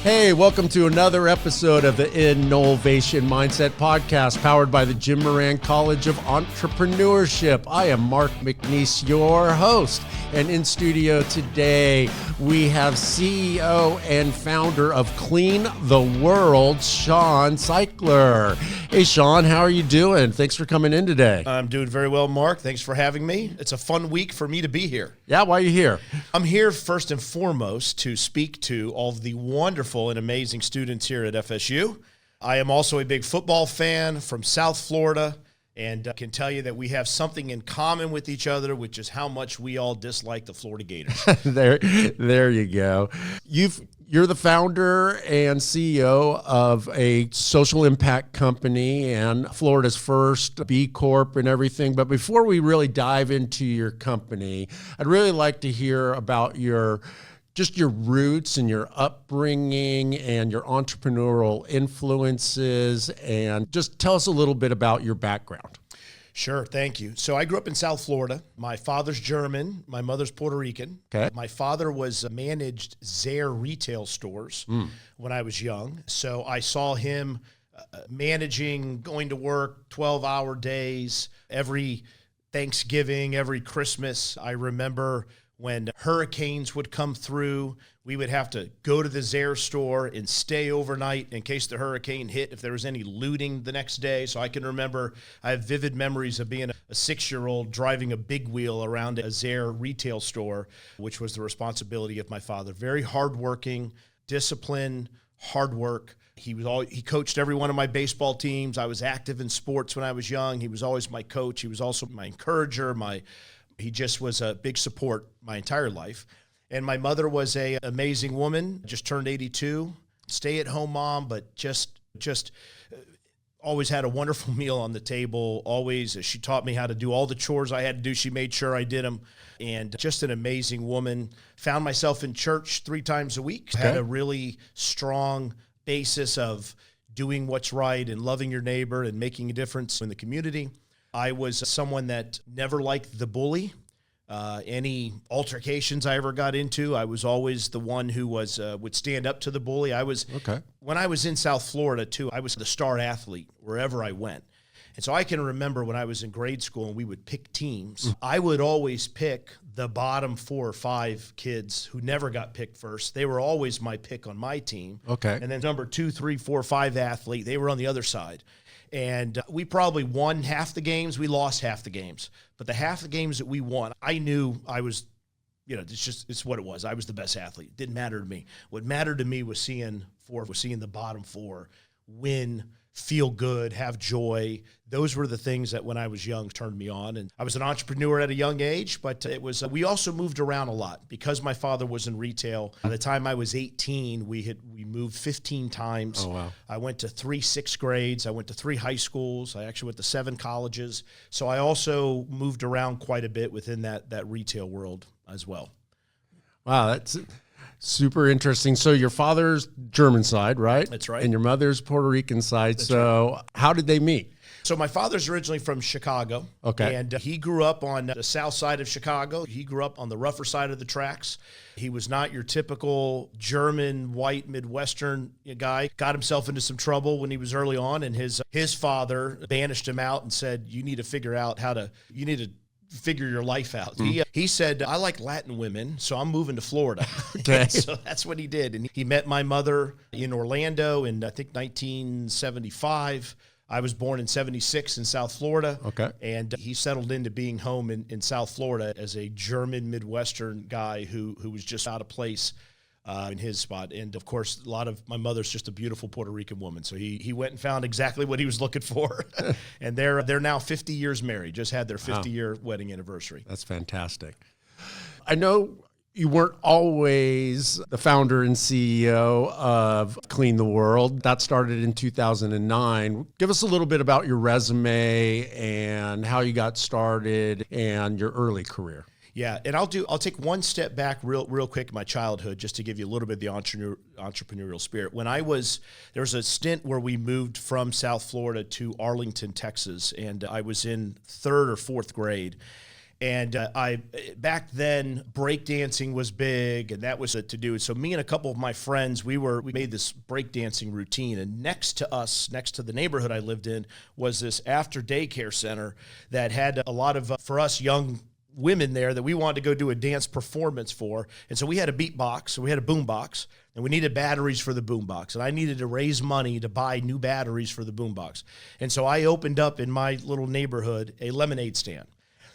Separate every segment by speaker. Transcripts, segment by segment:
Speaker 1: Hey, welcome to another episode of the InNOLEvation Mindset Podcast, powered by the Jim Moran College of Entrepreneurship. I am Mark McNees, your host, and in studio today, we have CEO and founder of Clean the World, Shawn Seipler. Hey, Shawn, how are you doing? Thanks for coming in today.
Speaker 2: I'm doing very well, Mark. Thanks for having me. It's a fun week for me to be here.
Speaker 1: Yeah, why are you here?
Speaker 2: I'm here first and foremost to speak to all of the wonderful and amazing students here at FSU. I am also a big football fan from South Florida, and can tell you that we have something in common with each other, which is how much we all dislike the Florida Gators.
Speaker 1: There you go. You're the founder and CEO of a social impact company and Florida's first B Corp and everything. But before we really dive into your company, I'd really like to hear about your roots and your upbringing and your entrepreneurial influences, and just tell us a little bit about your background.
Speaker 2: Sure, thank you. So I grew up in South Florida. My father's German, my mother's Puerto Rican.
Speaker 1: Okay.
Speaker 2: My father managed Zayre retail stores when I was young. So I saw him managing, going to work 12-hour days, every Thanksgiving, every Christmas. I remember when hurricanes would come through, we would have to go to the Zayre store and stay overnight in case the hurricane hit, if there was any looting the next day. So I can remember, I have vivid memories of being a 6-year-old driving a big wheel around a Zayre retail store, which was the responsibility of my father. Very hardworking, disciplined, hard work. He coached every one of my baseball teams. I was active in sports when I was young. He was always my coach. He was also my encourager, He just was a big support my entire life. And my mother was an amazing woman, just turned 82, stay-at-home mom, but just always had a wonderful meal on the table. Always, she taught me how to do all the chores I had to do. She made sure I did them. And just an amazing woman. Found myself in church 3 times a week.
Speaker 1: Okay.
Speaker 2: Had a really strong basis of doing what's right and loving your neighbor and making a difference in the community. I was someone that never liked the bully. Any altercations I ever got into, I was always the one who would stand up to the bully. When I was in South Florida too, I was the star athlete wherever I went. And so I can remember when I was in grade school and we would pick teams, I would always pick the bottom 4 or 5 kids who never got picked first. They were always my pick on my team.
Speaker 1: Okay.
Speaker 2: And then number 2, 3, 4, 5 athlete, they were on the other side. And we probably won half the games. We lost half the games. But the half the games that we won, I knew I was, it's what it was. I was the best athlete. It didn't matter to me. What mattered to me was seeing the bottom 4 win, feel good, have joy. Those were the things that when I was young turned me on. And I was an entrepreneur at a young age, but we also moved around a lot because my father was in retail. By the time I was 18, we moved 15 times.
Speaker 1: Oh, wow.
Speaker 2: I went to 3 6th grades. I went to 3 high schools. I actually went to 7 colleges. So I also moved around quite a bit within that retail world as well.
Speaker 1: Wow, that's super interesting. So your father's German side, right?
Speaker 2: That's right.
Speaker 1: And your mother's Puerto Rican side.
Speaker 2: That's
Speaker 1: so
Speaker 2: right.
Speaker 1: How did they meet?
Speaker 2: So my father's originally from Chicago.
Speaker 1: Okay.
Speaker 2: And he grew up on the south side of Chicago. He grew up on the rougher side of the tracks. He was not your typical German, white, Midwestern guy. Got himself into some trouble when he was early on, and his father banished him out and said, you need to figure your life out. He said, I like Latin women, so I'm moving to Florida.
Speaker 1: Okay.
Speaker 2: So that's what he did. And he met my mother in Orlando in, I think, 1975. I was born in 76 in South Florida.
Speaker 1: Okay.
Speaker 2: And he settled into being home in South Florida as a German Midwestern guy who was just out of place in his spot. And of course, my mother's just a beautiful Puerto Rican woman. So he went and found exactly what he was looking for. And they're now 50 years married, just had their 50-year wedding anniversary.
Speaker 1: That's fantastic. I know you weren't always the founder and CEO of Clean the World. That started in 2009. Give us a little bit about your resume and how you got started and your early career.
Speaker 2: Yeah, and I'll take one step back real quick in my childhood just to give you a little bit of the entrepreneurial spirit. There was a stint where we moved from South Florida to Arlington, Texas, and I was in 3rd or 4th grade. And back then, breakdancing was big, and that was to do. So me and a couple of my friends, we made this breakdancing routine. And next to the neighborhood I lived in, was this after daycare center that had a lot of, for us young women there, that we wanted to go do a dance performance for. And so we had a beatbox, so we had a boombox, and we needed batteries for the boombox. And I needed to raise money to buy new batteries for the boombox. And so I opened up in my little neighborhood a lemonade stand.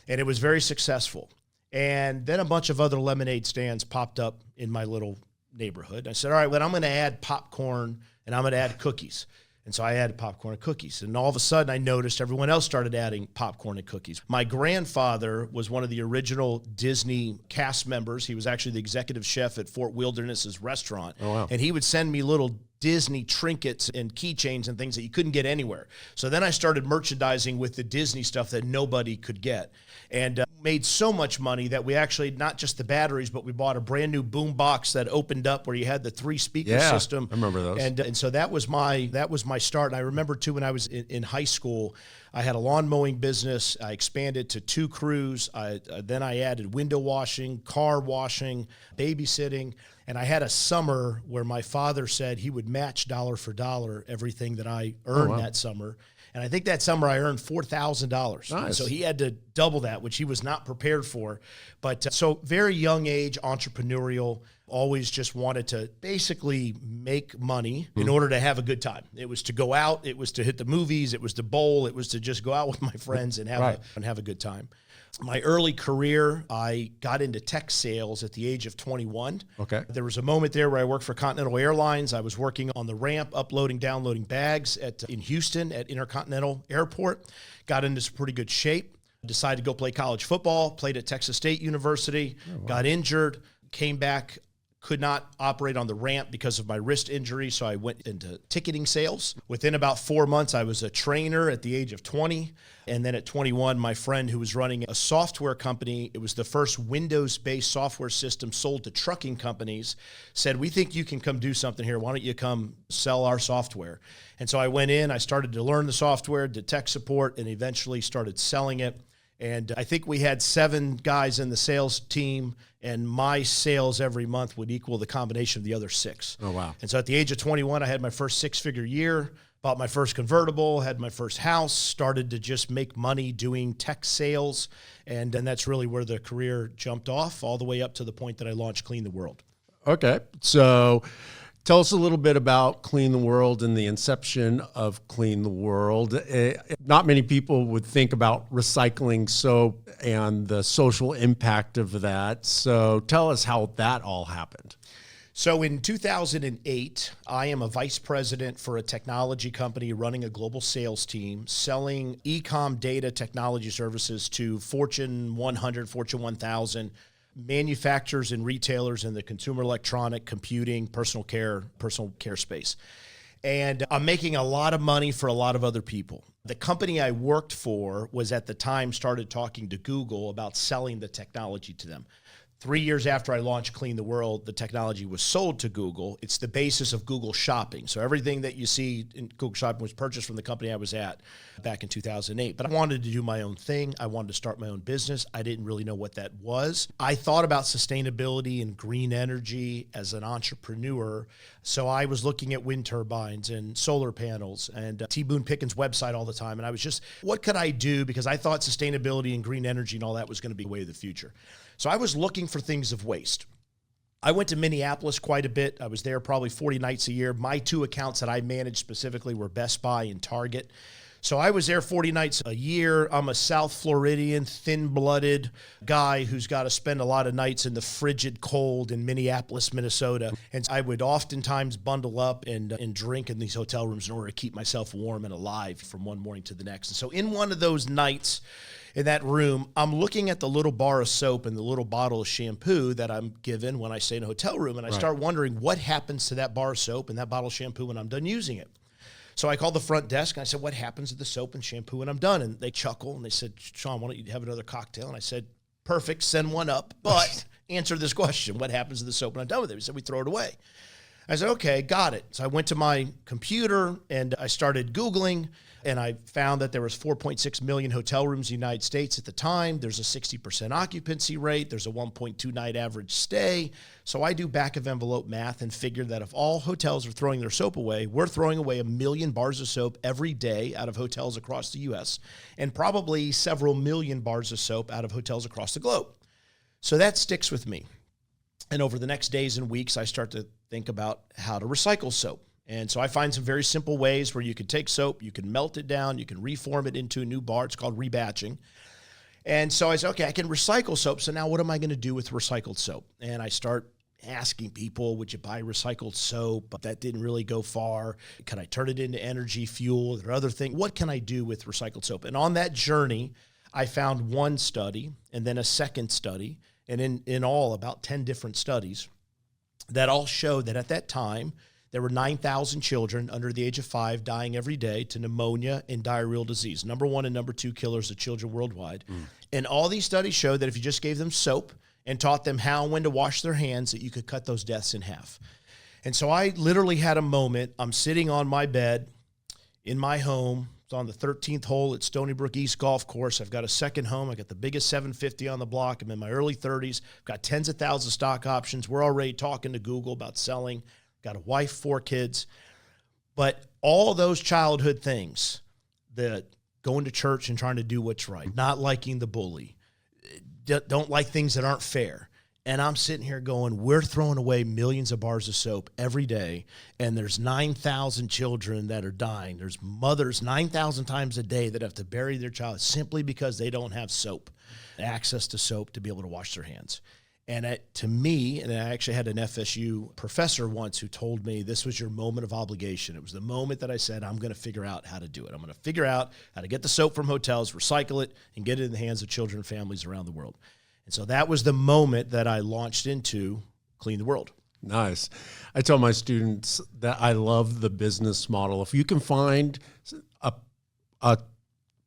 Speaker 2: And it was very successful. And then a bunch of other lemonade stands popped up in my little neighborhood. I said, all right, well, I'm going to add popcorn and I'm going to add cookies. And so I added popcorn and cookies. And all of a sudden, I noticed everyone else started adding popcorn and cookies. My grandfather was one of the original Disney cast members. He was actually the executive chef at Fort Wilderness's restaurant.
Speaker 1: Oh, wow.
Speaker 2: And he would send me little Disney trinkets and keychains and things that you couldn't get anywhere. So then I started merchandising with the Disney stuff that nobody could get, and made so much money that we actually, not just the batteries, but we bought a brand new boom box that opened up where you had the 3 speaker system.
Speaker 1: I remember those.
Speaker 2: And so that was my start. And I remember too, when I was in high school, I had a lawn mowing business. I expanded to 2 crews. Then I added window washing, car washing, babysitting. And I had a summer where my father said he would match dollar for dollar everything that I earned that summer. And I think that summer I earned $4,000.
Speaker 1: Nice.
Speaker 2: So he had to double that, which he was not prepared for. But so very young age, entrepreneurial, always just wanted to basically make money in order to have a good time. It was to go out, it was to hit the movies, it was to bowl, it was to just go out with my friends and have a good time. My early career, I got into tech sales at the age of 21.
Speaker 1: Okay.
Speaker 2: There was a moment there where I worked for Continental Airlines. I was working on the ramp, uploading, downloading bags in Houston at Intercontinental Airport. Got into some pretty good shape. Decided to go play college football, played at Texas State University, got injured, came back, could not operate on the ramp because of my wrist injury, so I went into ticketing sales. Within about 4 months, I was a trainer at the age of 20. And then at 21, my friend who was running a software company, it was the first Windows-based software system sold to trucking companies, said, we think you can come do something here. Why don't you come sell our software? And so I went in, I started to learn the software, did tech support, and eventually started selling it. And I think we had 7 guys in the sales team, and my sales every month would equal the combination of the other 6.
Speaker 1: Oh, wow.
Speaker 2: And so at the age of 21, I had my first 6-figure year, bought my first convertible, had my first house, started to just make money doing tech sales. And that's really where the career jumped off, all the way up to the point that I launched Clean the World.
Speaker 1: Okay. So tell us a little bit about Clean the World and the inception of Clean the World. Not many people would think about recycling soap and the social impact of that. So tell us how that all happened.
Speaker 2: So in 2008, I am a vice president for a technology company running a global sales team, selling e-com data technology services to Fortune 100, Fortune 1000, manufacturers and retailers in the consumer electronic, computing, personal care space. And I'm making a lot of money for a lot of other people. The company I worked for was at the time started talking to Google about selling the technology to them. 3 years after I launched Clean the World, the technology was sold to Google. It's the basis of Google Shopping. So everything that you see in Google Shopping was purchased from the company I was at back in 2008. But I wanted to do my own thing. I wanted to start my own business. I didn't really know what that was. I thought about sustainability and green energy as an entrepreneur. So I was looking at wind turbines and solar panels and T. Boone Pickens' website all the time. And I was just, what could I do? Because I thought sustainability and green energy and all that was going to be the way of the future. So I was looking for things of waste. I went to Minneapolis quite a bit. I was there probably 40 nights a year. My 2 accounts that I managed specifically were Best Buy and Target. So I was there 40 nights a year. I'm a South Floridian, thin-blooded guy who's got to spend a lot of nights in the frigid cold in Minneapolis, Minnesota. And I would oftentimes bundle up and drink in these hotel rooms in order to keep myself warm and alive from one morning to the next. And so in one of those nights, in that room, I'm looking at the little bar of soap and the little bottle of shampoo that I'm given when I stay in a hotel room. And I start wondering what happens to that bar of soap and that bottle of shampoo when I'm done using it. So I called the front desk and I said, what happens to the soap and shampoo when I'm done? And they chuckle and they said, Shawn, why don't you have another cocktail? And I said, perfect, send one up, but answer this question. What happens to the soap when I'm done with it? He said, we throw it away. I said, okay, got it. So I went to my computer and I started Googling, and I found that there was 4.6 million hotel rooms in the United States at the time. There's a 60% occupancy rate. There's a 1.2 night average stay. So I do back of envelope math and figured that if all hotels are throwing their soap away, we're throwing away 1 million bars of soap every day out of hotels across the US, and probably several million bars of soap out of hotels across the globe. So that sticks with me. And over the next days and weeks, I start to think about how to recycle soap. And so I find some very simple ways where you could take soap, you can melt it down, you can reform it into a new bar. It's called rebatching. And so I said, okay, I can recycle soap. So now what am I going to do with recycled soap? And I start asking people, would you buy recycled soap? But that didn't really go far. Can I turn it into energy, fuel, or other things? What can I do with recycled soap? And on that journey, I found one study and then a second study, and in all about 10 different studies that all showed that at that time, there were 9,000 children under the age of 5 dying every day to pneumonia and diarrheal disease, number 1 and number 2 killers of children worldwide. And all these studies showed that if you just gave them soap and taught them how and when to wash their hands, that you could cut those deaths in half. And so I literally had a moment. I'm sitting on my bed in my home. It's on the 13th hole at Stony Brook East Golf Course. I've got a second home. I got the biggest 750 on the block. I'm in my early 30s. I've got tens of thousands of stock options. We're already talking to Google about selling. Got a wife, 4 kids. But all those childhood things, the going to church and trying to do what's right, not liking the bully, don't like things that aren't fair. And I'm sitting here going, we're throwing away millions of bars of soap every day, and there's 9,000 children that are dying. There's mothers 9,000 times a day that have to bury their child simply because they don't have soap, access to soap to be able to wash their hands. And to me, and I actually had an FSU professor once who told me this was your moment of obligation. It was the moment that I said, I'm going to figure out how to do it. I'm going to figure out how to get the soap from hotels, recycle it, and get it in the hands of children and families around the world. And so that was the moment that I launched into Clean the World.
Speaker 1: Nice. I tell my students that I love the business model. If you can find a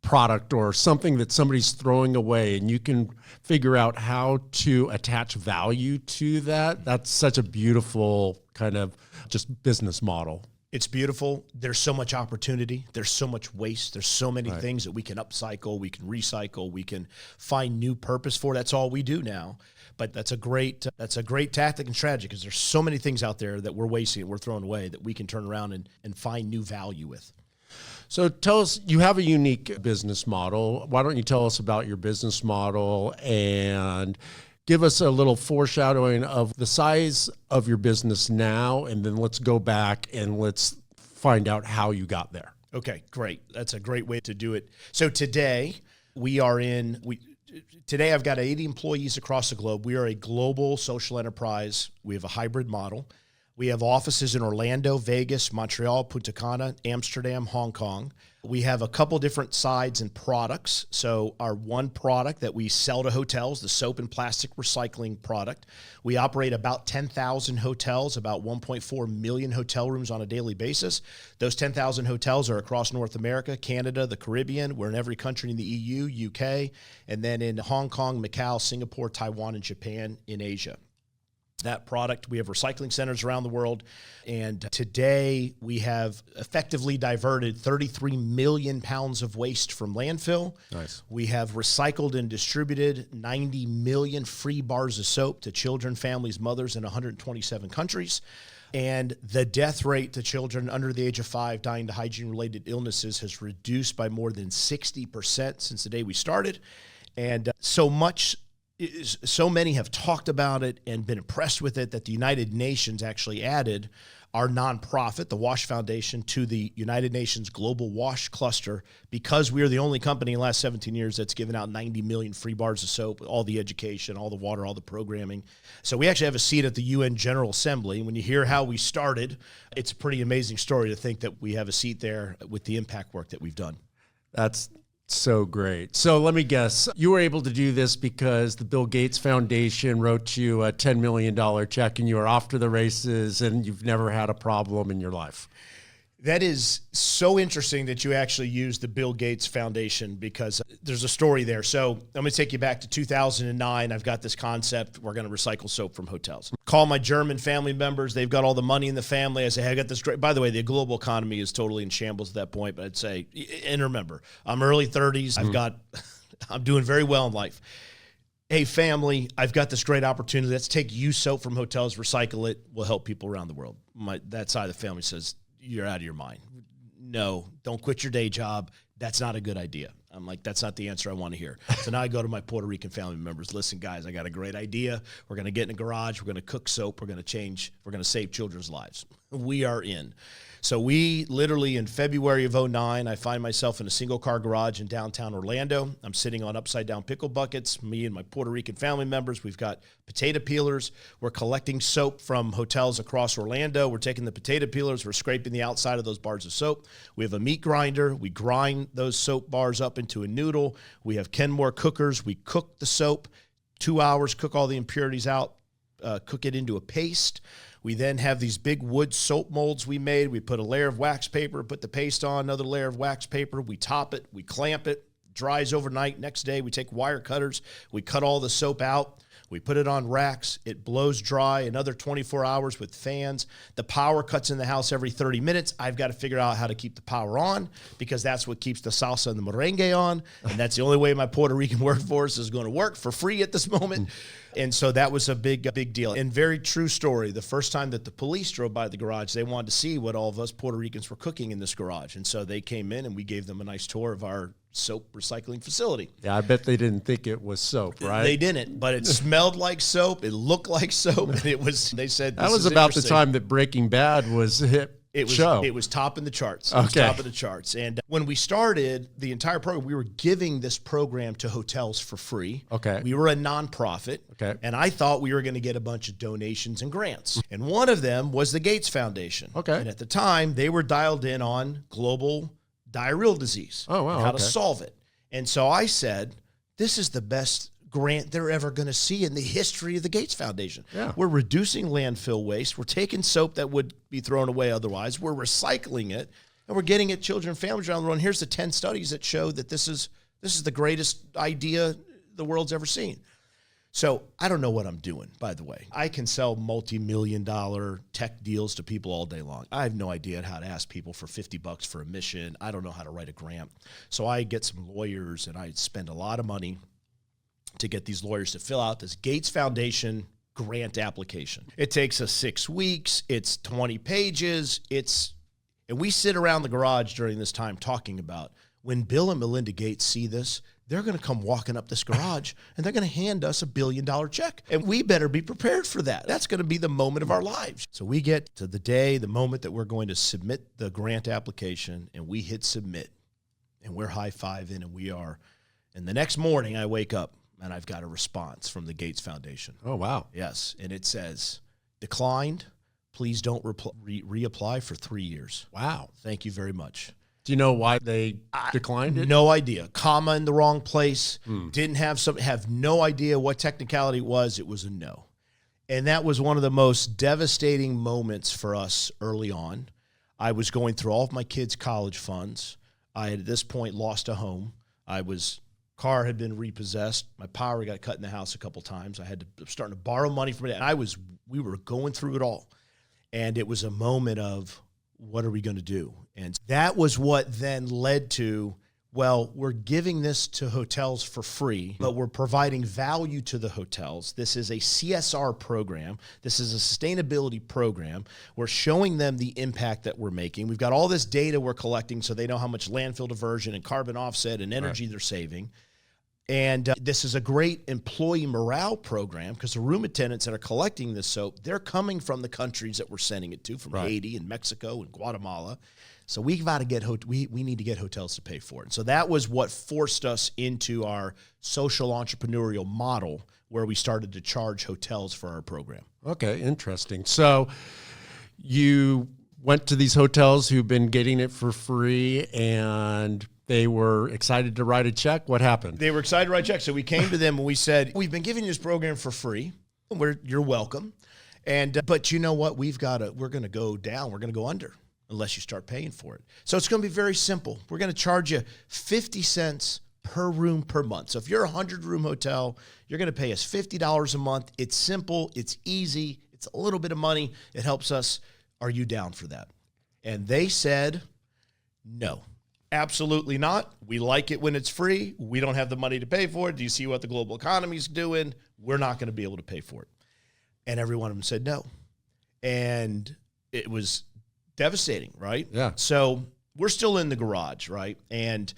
Speaker 1: product or something that somebody's throwing away and you can figure out how to attach value to that, that's such a beautiful kind of just business model.
Speaker 2: It's beautiful. There's so much opportunity. There's so much waste. There's so many
Speaker 1: Right.
Speaker 2: things that we can upcycle, we can recycle, we can find new purpose for. That's all we do now. But that's a great tactic and strategy, because there's so many things out there that we're wasting, we're throwing away, that we can turn around and find new value with.
Speaker 1: So tell us, you have a unique business model. Why don't you tell us about your business model and give us a little foreshadowing of the size of your business now, and then let's go back and let's find out how you got there.
Speaker 2: Okay, great. That's a great way to do it. So today today I've got 80 employees across the globe. We are a global social enterprise. We have a hybrid model. We have offices in Orlando, Vegas, Montreal, Punta Cana, Amsterdam, Hong Kong. We have a couple different sides and products. So our one product that we sell to hotels, the soap and plastic recycling product, we operate about 10,000 hotels, about 1.4 million hotel rooms on a daily basis. Those 10,000 hotels are across North America, Canada, the Caribbean. We're in every country in the EU, UK, and then in Hong Kong, Macau, Singapore, Taiwan, and Japan in Asia. That product, we have recycling centers around the world. And today we have effectively diverted 33 million pounds of waste from landfill.
Speaker 1: Nice.
Speaker 2: We have recycled and distributed 90 million free bars of soap to children, families, mothers in 127 countries. And the death rate to children under the age of 5 dying to hygiene-related illnesses has reduced by more than 60% since the day we started. And so many have talked about it and been impressed with it that the United Nations actually added our nonprofit, the WASH Foundation, to the United Nations Global WASH Cluster, because we are the only company in the last 17 years that's given out 90 million free bars of soap, all the education, all the water, all the programming. So we actually have a seat at the UN General Assembly. When you hear how we started, it's a pretty amazing story to think that we have a seat there with the impact work that we've done.
Speaker 1: That's so great. So let me guess, you were able to do this because the Bill Gates Foundation wrote you a $10 million check and you were off to the races and you've never had a problem in your life.
Speaker 2: That is so interesting that you actually use the Bill Gates Foundation, because there's a story there. So I'm going to take you back to 2009. I've got this concept. We're going to recycle soap from hotels. Call my German family members. They've got all the money in the family. I say, hey, I got this great. By the way, the global economy is totally in shambles at that point. But I'd say, and remember, I'm early 30s. I'm doing very well in life. Hey, family, I've got this great opportunity. Let's take used soap from hotels, recycle it. We'll help people around the world. That side of the family says, you're out of your mind. No, don't quit your day job. That's not a good idea. I'm like, that's not the answer I want to hear. So now I go to my Puerto Rican family members. Listen, guys, I got a great idea. We're going to get in a garage. We're going to cook soap. We're going to save children's lives. We are in. So we literally, in February of 2009, I find myself in a single car garage in downtown Orlando. I'm sitting on upside down pickle buckets. Me and my Puerto Rican family members, we've got potato peelers. We're collecting soap from hotels across Orlando. We're taking the potato peelers. We're scraping the outside of those bars of soap. We have a meat grinder. We grind those soap bars up into a noodle. We have Kenmore cookers. We cook the soap 2 hours, cook all the impurities out, cook it into a paste. We then have these big wood soap molds we made. We put a layer of wax paper, put the paste on, another layer of wax paper. We top it, we clamp it, dries overnight. Next day, we take wire cutters. We cut all the soap out. We put it on racks. It blows dry another 24 hours with fans. The power cuts in the house every 30 minutes. I've got to figure out how to keep the power on, because that's what keeps the salsa and the merengue on. And that's the only way my Puerto Rican workforce is going to work for free at this moment. And so that was a big deal. And very true story. The first time that the police drove by the garage, they wanted to see what all of us Puerto Ricans were cooking in this garage. And so they came in and we gave them a nice tour of our soap recycling facility.
Speaker 1: Yeah, I bet they didn't think it was soap, right?
Speaker 2: They didn't, but it smelled like soap. It looked like soap. And it was, they said,
Speaker 1: that was about the time that Breaking Bad was hit.
Speaker 2: It was top in the charts. It was top of the charts. And when we started the entire program, we were giving this program to hotels for free.
Speaker 1: Okay.
Speaker 2: We were a nonprofit.
Speaker 1: Okay.
Speaker 2: And I thought we were going to get a bunch of donations and grants. And one of them was the Gates Foundation.
Speaker 1: Okay.
Speaker 2: And at the time, they were dialed in on global diarrheal disease.
Speaker 1: Oh, wow.
Speaker 2: And how to solve it. And so I said, this is the best grant they're ever going to see in the history of the Gates Foundation.
Speaker 1: Yeah.
Speaker 2: We're reducing landfill waste. We're taking soap that would be thrown away otherwise. We're recycling it, and we're getting it children and families around the world. And here's the 10 studies that show that this is the greatest idea the world's ever seen. So I don't know what I'm doing, by the way. I can sell multi-million-dollar tech deals to people all day long. I have no idea how to ask people for $50 for a mission. I don't know how to write a grant. So I get some lawyers, and I spend a lot of money to get these lawyers to fill out this Gates Foundation grant application. It takes us 6 weeks. It's 20 pages. And we sit around the garage during this time talking about, when Bill and Melinda Gates see this, they're going to come walking up this garage and they're going to hand us $1 billion check. And we better be prepared for that. That's going to be the moment of our lives. So we get to the moment that we're going to submit the grant application, and we hit submit, and we're high-fiving, and we are. And the next morning I wake up, and I've got a response from the Gates Foundation.
Speaker 1: Oh, wow.
Speaker 2: Yes. And it says, declined. Please don't reapply for 3 years.
Speaker 1: Wow.
Speaker 2: Thank you very much.
Speaker 1: Do you know why they declined it?
Speaker 2: No idea. Comma in the wrong place. Didn't have no idea what technicality it was. It was a no. And that was one of the most devastating moments for us early on. I was going through all of my kids' college funds. I had at this point lost a home. Car had been repossessed. My power got cut in the house a couple times. I had to starting to borrow money from it. And we were going through it all. And it was a moment of, what are we going to do? And that was what then led to, well, we're giving this to hotels for free, but we're providing value to the hotels. This is a CSR program. This is a sustainability program. We're showing them the impact that we're making. We've got all this data we're collecting so they know how much landfill diversion and carbon offset and energy they're saving. And this is a great employee morale program, because the room attendants that are collecting this soap, they're coming from the countries that we're sending it to, from Haiti and Mexico and Guatemala. So we got to we need to get hotels to pay for it. So that was what forced us into our social entrepreneurial model, where we started to charge hotels for our program.
Speaker 1: Okay, interesting. So you went to these hotels who've been getting it for free, and they were excited to write a check. What happened?
Speaker 2: They were excited to write a check. So we came to them and we said, we've been giving you this program for free. You're welcome. And but you know what? We're going to go down. We're going to go under. unless you start paying for it. So it's going to be very simple. We're going to charge you 50 cents per room per month. So if you're a 100-room hotel, you're going to pay us $50 a month. It's simple. It's easy. It's a little bit of money. It helps us. Are you down for that? And they said, no, absolutely not. We like it when it's free. We don't have the money to pay for it. Do you see what the global economy is doing? We're not going to be able to pay for it. And every one of them said no. And it was devastating, right?
Speaker 1: Yeah.
Speaker 2: So we're still in the garage, right? And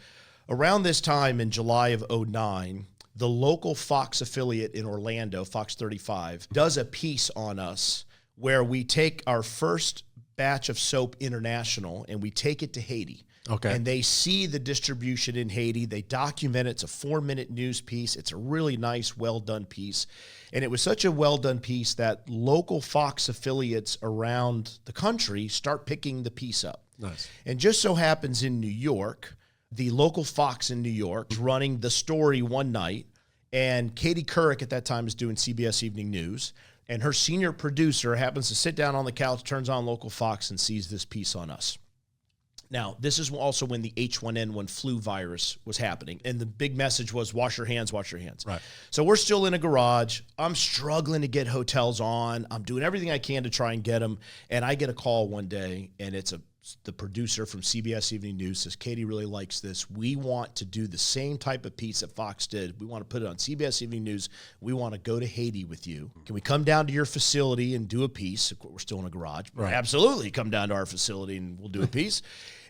Speaker 2: around this time in July of 2009, the local Fox affiliate in Orlando, Fox 35, does a piece on us where we take our first batch of soap international and we take it to Haiti.
Speaker 1: Okay.
Speaker 2: And they see the distribution in Haiti. They document it. It's a 4-minute news piece. It's a really nice, well-done piece. And it was such a well-done piece that local Fox affiliates around the country start picking the piece up.
Speaker 1: Nice.
Speaker 2: And just so happens in New York, the local Fox in New York was running the story one night, and Katie Couric at that time is doing CBS Evening News, and her senior producer happens to sit down on the couch, turns on local Fox, and sees this piece on us. Now, this is also when the H1N1 flu virus was happening, and the big message was wash your hands, wash your hands.
Speaker 1: Right.
Speaker 2: So we're still in a garage. I'm struggling to get hotels on. I'm doing everything I can to try and get them, and I get a call one day, and it's the producer from CBS Evening News says, Katie really likes this. We want to do the same type of piece that Fox did. We want to put it on CBS Evening News. We want to go to Haiti with you. Can we come down to your facility and do a piece? Of course, we're still in a garage.
Speaker 1: Right.
Speaker 2: Absolutely, come down to our facility and we'll do a piece.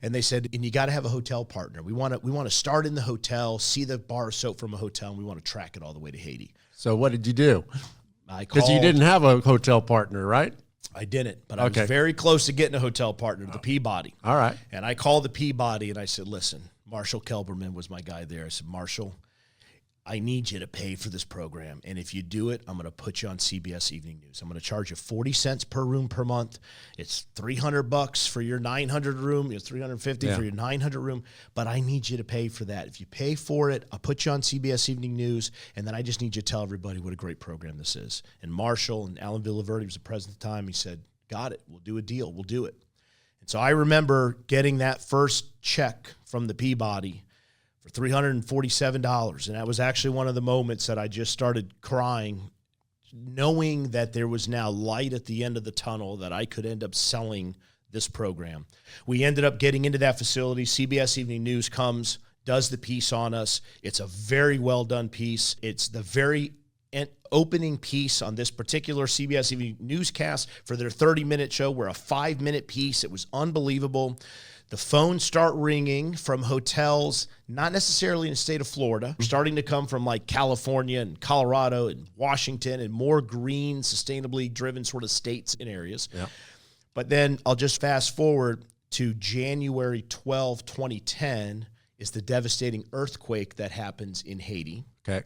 Speaker 2: And they said, and you got to have a hotel partner. We want to start in the hotel, see the bar of soap from a hotel, and we want to track it all the way to Haiti.
Speaker 1: So what did you do?
Speaker 2: I called.
Speaker 1: Because you didn't have a hotel partner, right?
Speaker 2: I didn't, but I was very close to getting a hotel partner, the Peabody.
Speaker 1: All right.
Speaker 2: And I called the Peabody and I said, listen, Marshall Kelberman was my guy there. I said, Marshall, I need you to pay for this program. And if you do it, I'm going to put you on CBS Evening News. I'm going to charge you 40 cents per room per month. It's $300 for your 900 room. It's $350 for your 900 room. But I need you to pay for that. If you pay for it, I'll put you on CBS Evening News. And then I just need you to tell everybody what a great program this is. And Marshall and Alan Villaverdi was the president at the time. He said, got it. We'll do a deal. We'll do it. And so I remember getting that first check from the Peabody for $347. And that was actually one of the moments that I just started crying, knowing that there was now light at the end of the tunnel, that I could end up selling this program. We ended up getting into that facility. CBS Evening News comes, does the piece on us. It's a very well done piece. It's the very opening piece on this particular CBS Evening newscast for their 30-minute show. We're a 5-minute piece. It was unbelievable. The phones start ringing from hotels, not necessarily in the state of Florida, starting to come from like California and Colorado and Washington and more green, sustainably driven sort of states and areas. Yeah. But then I'll just fast forward to January 12, 2010 is the devastating earthquake that happens in Haiti.
Speaker 1: Okay.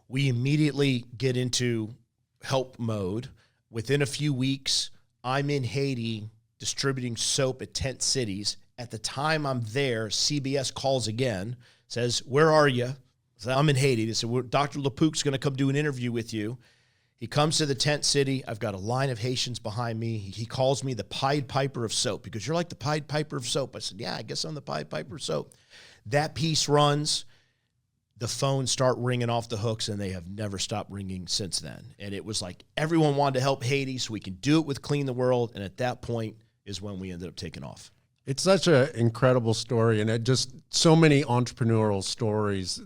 Speaker 2: We immediately get into help mode. Within a few weeks, I'm in Haiti distributing soap at tent cities. At the time I'm there, CBS calls again, says, where are you? I said, I'm in Haiti. They said, Dr. LePouc's going to come do an interview with you. He comes to the tent city. I've got a line of Haitians behind me. He calls me the Pied Piper of soap because you're like the Pied Piper of soap. I said, yeah, I guess I'm the Pied Piper of soap. That piece runs. The phones start ringing off the hooks, and they have never stopped ringing since then. And it was like everyone wanted to help Haiti so we can do it with Clean the World. And at that point is when we ended up taking off.
Speaker 1: It's such an incredible story, and it just so many entrepreneurial stories.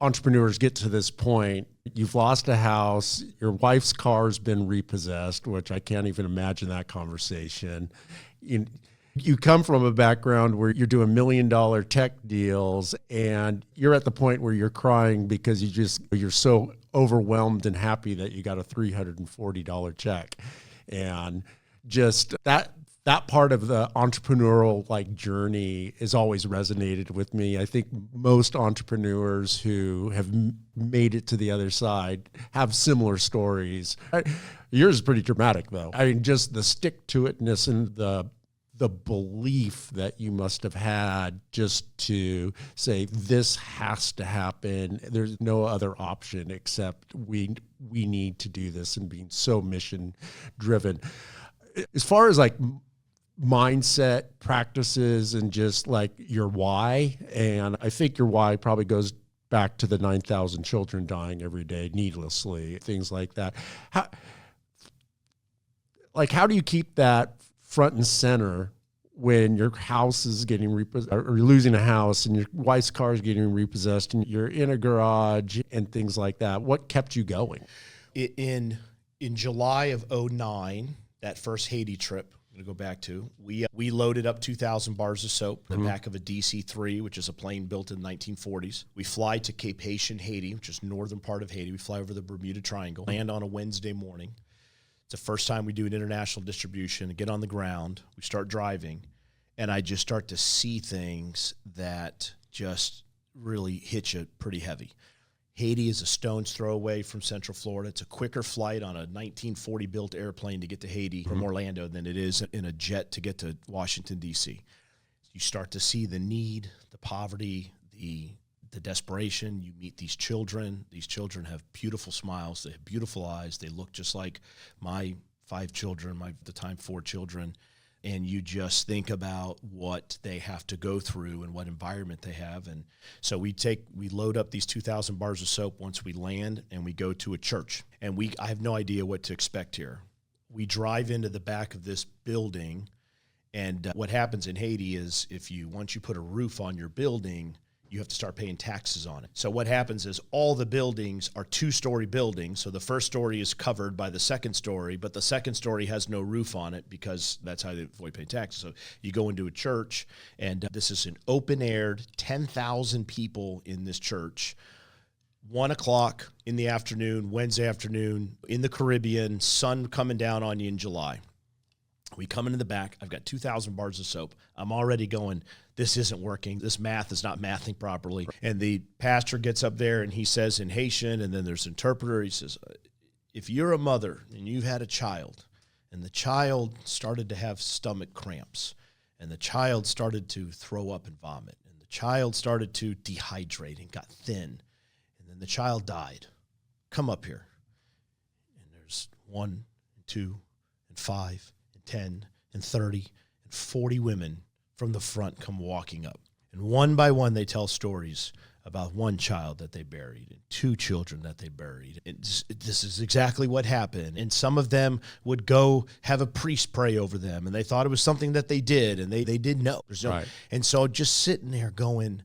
Speaker 1: Entrepreneurs get to this point. You've lost a house. Your wife's car's been repossessed, which I can't even imagine that conversation. You come from a background where you're doing $1 million tech deals, and you're at the point where you're crying because you're so overwhelmed and happy that you got a $340 check. And just that part of the entrepreneurial journey has always resonated with me. I think most entrepreneurs who have made it to the other side have similar stories. Yours is pretty dramatic, though. I mean, just the stick-to-itness and the belief that you must have had just to say, this has to happen. There's no other option except we need to do this, and being so mission driven. As far as mindset, practices, and just like your why. And I think your why probably goes back to the 9,000 children dying every day needlessly, things like that. How do you keep that front and center when your house is getting repossessed, or you're losing a house, and your wife's car is getting repossessed, and you're in a garage and things like that? What kept you going?
Speaker 2: In July of 2009, that first Haiti trip, I'm going to go back to, we loaded up 2,000 bars of soap in the back of a DC-3, which is a plane built in the 1940s. We fly to Cape Haitian, Haiti, which is northern part of Haiti. We fly over the Bermuda Triangle, land on a Wednesday morning. It's the first time we do an international distribution, get on the ground, we start driving, and I just start to see things that just really hit you pretty heavy. Haiti is a stone's throw away from Central Florida. It's a quicker flight on a 1940 built airplane to get to Haiti from Orlando than it is in a jet to get to Washington, D.C. You start to see the need, the poverty, the desperation. You meet these children. These children have beautiful smiles. They have beautiful eyes. They look just like my 5 children, at the time 4 children. And you just think about what they have to go through and what environment they have. And so we load up these 2,000 bars of soap once we land, and we go to a church. And I have no idea what to expect here. We drive into the back of this building, and what happens in Haiti is once you put a roof on your building, you have to start paying taxes on it. So what happens is all the buildings are 2-story buildings. So the first story is covered by the second story, but the second story has no roof on it because that's how they avoid paying taxes. So you go into a church, and this is an open-aired, 10,000 people in this church. 1 o'clock in the afternoon, Wednesday afternoon, in the Caribbean, sun coming down on you in July. We come into the back. I've got 2,000 bars of soap. I'm already going, this isn't working. This math is not mathing properly. And the pastor gets up there and he says in Haitian, and then there's an interpreter. He says, if you're a mother and you've had a child, and the child started to have stomach cramps, and the child started to throw up and vomit, and the child started to dehydrate and got thin, and then the child died, come up here. And there's 1 and 2 and 5 and 10 and 30 and 40 women from the front come walking up. And one by one, they tell stories about 1 child that they buried and 2 children that they buried. This is exactly what happened. And some of them would go have a priest pray over them, and they thought it was something that they did, and they didn't know.
Speaker 1: Right.
Speaker 2: And so just sitting there going,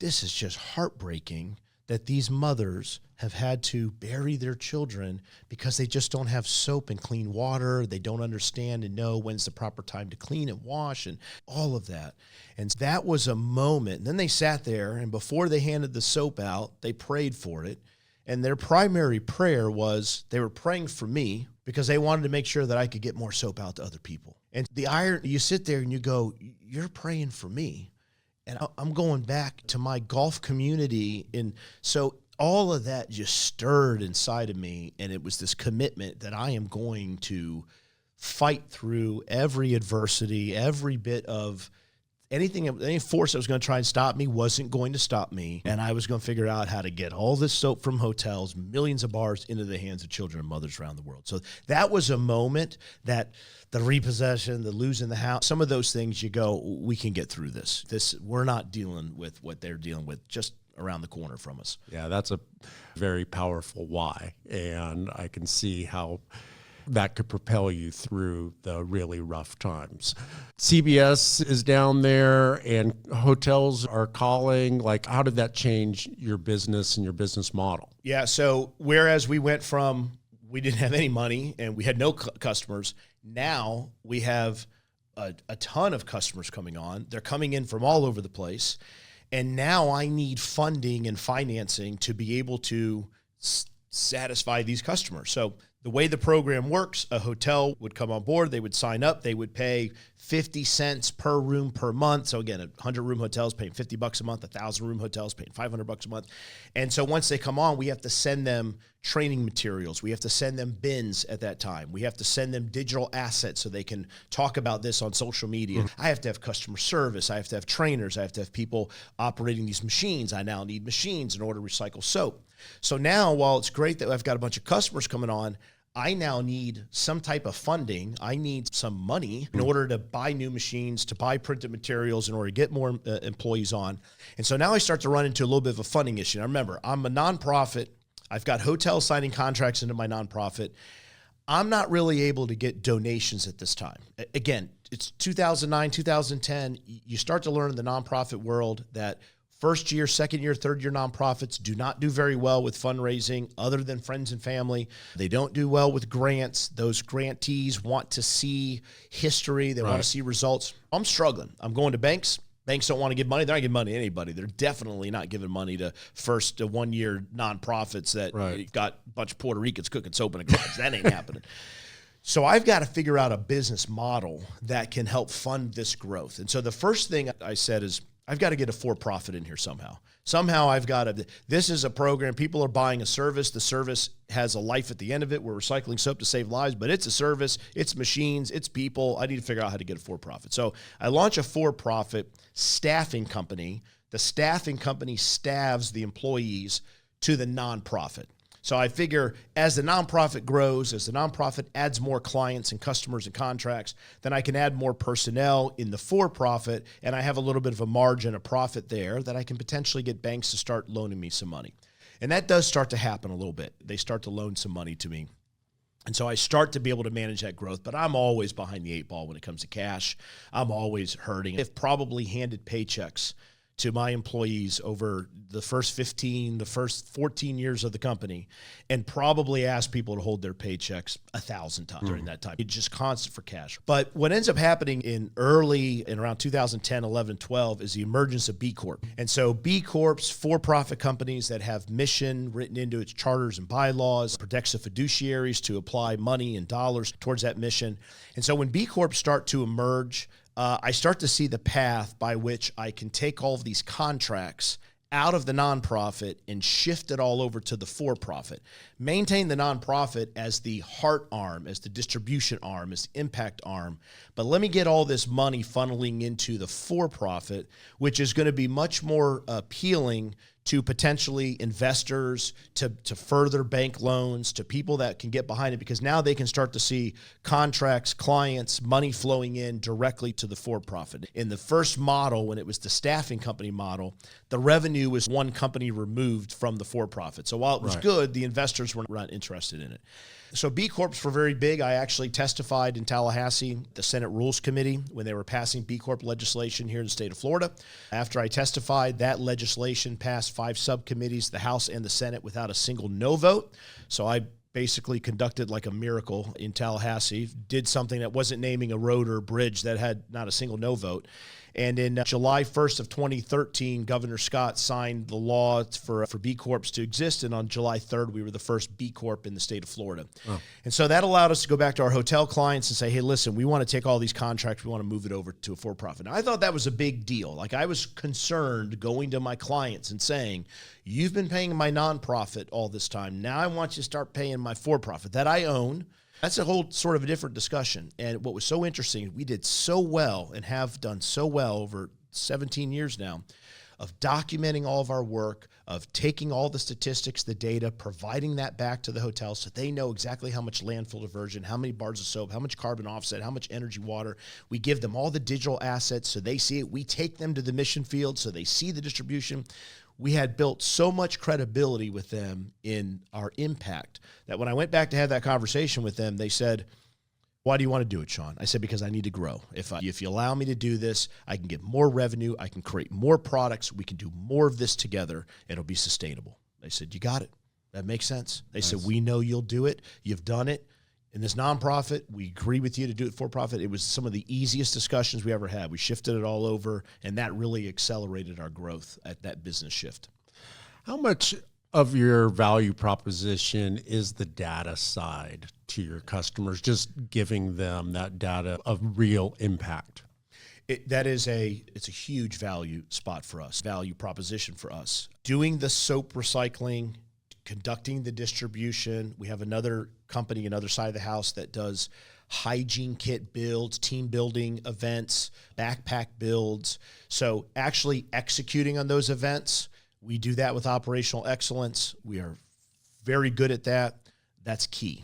Speaker 2: this is just heartbreaking that these mothers have had to bury their children because they just don't have soap and clean water. They don't understand and know when's the proper time to clean and wash and all of that. And that was a moment. And then they sat there, and before they handed the soap out, they prayed for it. And their primary prayer was they were praying for me because they wanted to make sure that I could get more soap out to other people. And the irony, you sit there and you go, you're praying for me. And I'm going back to my golf community. And so all of that just stirred inside of me. And it was this commitment that I am going to fight through every adversity, every bit of any force that was going to try and stop me wasn't going to stop me. And I was going to figure out how to get all this soap from hotels, millions of bars, into the hands of children and mothers around the world. So that was a moment that the repossession, the losing the house, some of those things you go, we can get through this. We're not dealing with what they're dealing with just around the corner from us.
Speaker 1: Yeah, that's a very powerful why. And I can see how that could propel you through the really rough times. CBS is down there and hotels are calling. Like, how did that change your business and your business model?
Speaker 2: Yeah, so whereas we went from we didn't have any money and we had no customers, now we have a ton of customers coming on. They're coming in from all over the place. And now I need funding and financing to be able to satisfy these customers. So the way the program works, a hotel would come on board, they would sign up, they would pay 50 cents per room per month. So again, a 100-room hotel is paying $50 a month, 1,000-room hotel is paying $500 a month. And so once they come on, we have to send them training materials. We have to send them bins at that time. We have to send them digital assets so they can talk about this on social media. I have to have customer service. I have to have trainers. I have to have people operating these machines. I now need machines in order to recycle soap. So now, while it's great that I've got a bunch of customers coming on, I now need some type of funding. I need some money in order to buy new machines, to buy printed materials, in order to get more employees on. And so now I start to run into a little bit of a funding issue. Now remember, I'm a nonprofit. I've got hotels signing contracts into my nonprofit. I'm not really able to get donations at this time. Again, it's 2009, 2010. You start to learn in the nonprofit world that first year, second year, third year nonprofits do not do very well with fundraising other than friends and family. They don't do well with grants. Those grantees want to see history. They want to see results. I'm struggling. I'm going to banks. Banks don't want to give money. They're not giving money to anybody. They're definitely not giving money to first 1 year nonprofits that got a bunch of Puerto Ricans cooking soap in a garage. That ain't happening. So I've got to figure out a business model that can help fund this growth. And so the first thing I said is, I've got to get a for-profit in here somehow. Somehow I've got to, this is a program, people are buying a service. The service has a life at the end of it. We're recycling soap to save lives, but it's a service, it's machines, it's people. I need to figure out how to get a for-profit. So I launch a for-profit staffing company. The staffing company staffs the employees to the nonprofit. So I figure as the nonprofit grows, as the nonprofit adds more clients and customers and contracts, then I can add more personnel in the for-profit, and I have a little bit of a margin, a profit there that I can potentially get banks to start loaning me some money. And that does start to happen a little bit. They start to loan some money to me. And so I start to be able to manage that growth, but I'm always behind the eight ball when it comes to cash. I'm always hurting. I've probably handed paychecks to my employees over the first 15, the first 14 years of the company, and probably asked people to hold their paychecks 1,000 times during that time. It's just constant for cash. But what ends up happening in around 2010, 11, 12 is the emergence of B Corp. And so B Corps, for-profit companies that have mission written into its charters and bylaws, protects the fiduciaries to apply money and dollars towards that mission. And so when B Corps start to emerge, I start to see the path by which I can take all of these contracts out of the nonprofit and shift it all over to the for-profit. Maintain the nonprofit as the heart arm, as the distribution arm, as the impact arm. But let me get all this money funneling into the for-profit, which is going to be much more appealing to potentially investors, to further bank loans, to people that can get behind it, because now they can start to see contracts, clients, money flowing in directly to the for-profit. In the first model, when it was the staffing company model, the revenue was one company removed from the for-profit. So while it was good, the investors were not interested in it. So B Corps were very big. I actually testified in Tallahassee, the Senate Rules Committee, when they were passing B Corp legislation here in the state of Florida. After I testified, that legislation passed 5 subcommittees, the House and the Senate, without a single no vote. So I basically conducted like a miracle in Tallahassee, did something that wasn't naming a road or a bridge that had not a single no vote. And in July 1st of 2013, Governor Scott signed the law for B Corps to exist. And on July 3rd, we were the first B Corp in the state of Florida. Oh. And so that allowed us to go back to our hotel clients and say, hey, listen, we want to take all these contracts. We want to move it over to a for-profit. Now, I thought that was a big deal. Like, I was concerned going to my clients and saying, you've been paying my nonprofit all this time. Now I want you to start paying my for-profit that I own. That's a whole sort of a different discussion. And what was so interesting, we did so well and have done so well over 17 years now of documenting all of our work, of taking all the statistics, the data, providing that back to the hotels so they know exactly how much landfill diversion, how many bars of soap, how much carbon offset, how much energy water. We give them all the digital assets so they see it. We take them to the mission field so they see the distribution. We had built so much credibility with them in our impact that when I went back to have that conversation with them, they said, why do you want to do it, Shawn? I said, because I need to grow. If you allow me to do this, I can get more revenue. I can create more products. We can do more of this together. It'll be sustainable. They said, you got it. That makes sense. They said, we know you'll do it. You've done it. In this nonprofit, we agree with you to do it for profit. It was some of the easiest discussions we ever had. We shifted it all over, and that really accelerated our growth at that business shift.
Speaker 1: How much of your value proposition is the data side to your customers, just giving them that data of real impact?
Speaker 2: It's a huge value spot for us, value proposition for us. Doing the soap recycling, conducting the distribution. We have another company, another side of the house that does hygiene kit builds, team building events, backpack builds. So actually executing on those events, we do that with operational excellence. We are very good at that. That's key.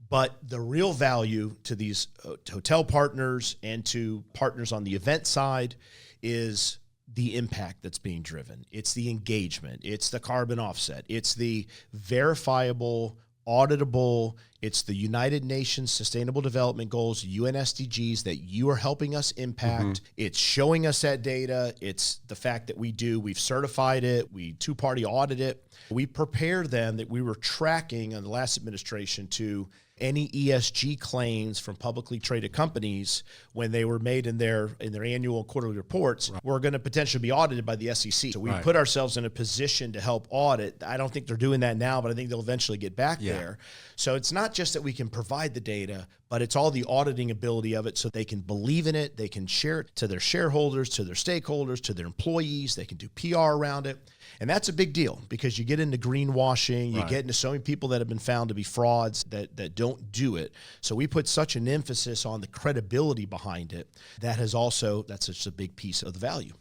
Speaker 2: But the real value to these hotel partners and to partners on the event side is the impact that's being driven. It's the engagement. It's the carbon offset. It's the verifiable, auditable. It's the United Nations Sustainable Development Goals, UN SDGs that you are helping us impact. It's showing us that data. It's the fact that we've certified it. We two-party audit it. We prepared them that we were tracking on the last administration to any ESG claims from publicly traded companies when they were made in their annual and quarterly reports were going to potentially be audited by the SEC. So we put ourselves in a position to help audit. I don't think they're doing that now, but I think they'll eventually get back there. So it's not just that we can provide the data, but it's all the auditing ability of it so they can believe in it. They can share it to their shareholders, to their stakeholders, to their employees. They can do PR around it. And that's a big deal because you get into greenwashing, you get into so many people that have been found to be frauds that don't do it. So we put such an emphasis on the credibility behind it. That's such a big piece of the value.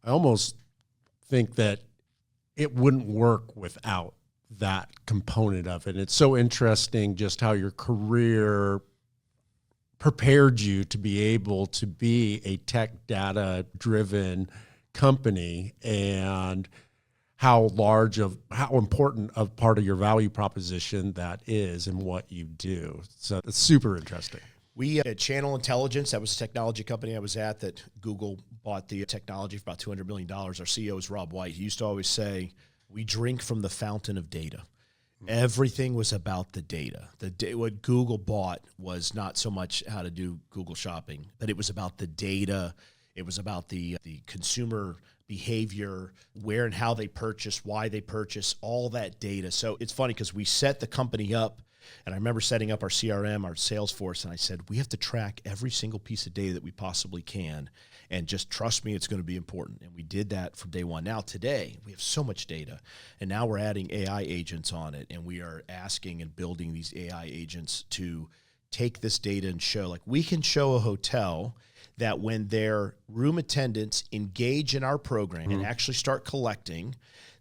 Speaker 1: I almost think that it wouldn't work without that component of it. It's so interesting just how your career prepared you to be able to be a tech data driven company, and how important of part of your value proposition that is in what you do. So it's super interesting.
Speaker 2: We at Channel Intelligence, that was a technology company I was at that Google bought the technology for about $200 million. Our CEO is Rob White. He used to always say, we drink from the fountain of data. Everything was about the data. What Google bought was not so much how to do Google shopping, but it was about the data. It was about the consumer behavior, where and how they purchase, why they purchase, all that data. So it's funny because we set the company up, and I remember setting up our CRM, our Salesforce, and I said, we have to track every single piece of data that we possibly can, and just trust me, it's going to be important. And we did that from day one. Now today, we have so much data, and now we're adding AI agents on it, and we are asking and building these AI agents to take this data and show, like we can show a hotel that when their room attendants engage in our program and actually start collecting,